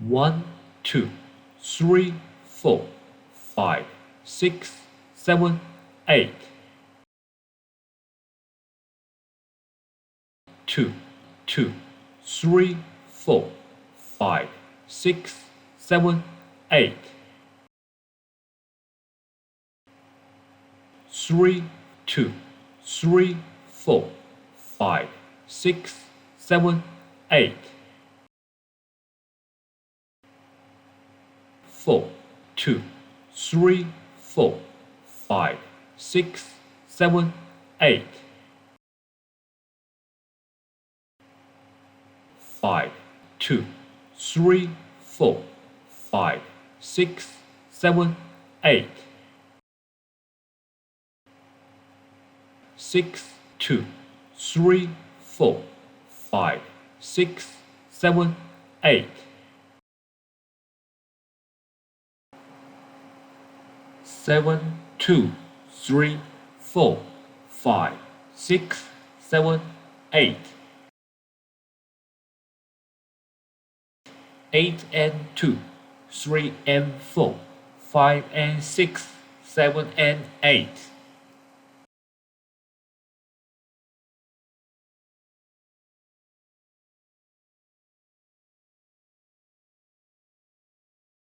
1, 2, 3, 4, 5, 6, 7, 8. 2, 2, 3, 4, 5, 6, 7, 8. 3, 2, 3, 4, 5, 6, 7, 8. 4, 2, 3, 4, 5, 6, 7, 8. 5, 2, 3, 4, 5, 6, 7, 8. 6, 2, 3, 4, 5, 6, 7, 8. 7, 2, 3, 4, 5, 6, 7, 8. 8 and 2, 3 and 4, 5 and 6, 7 and 8.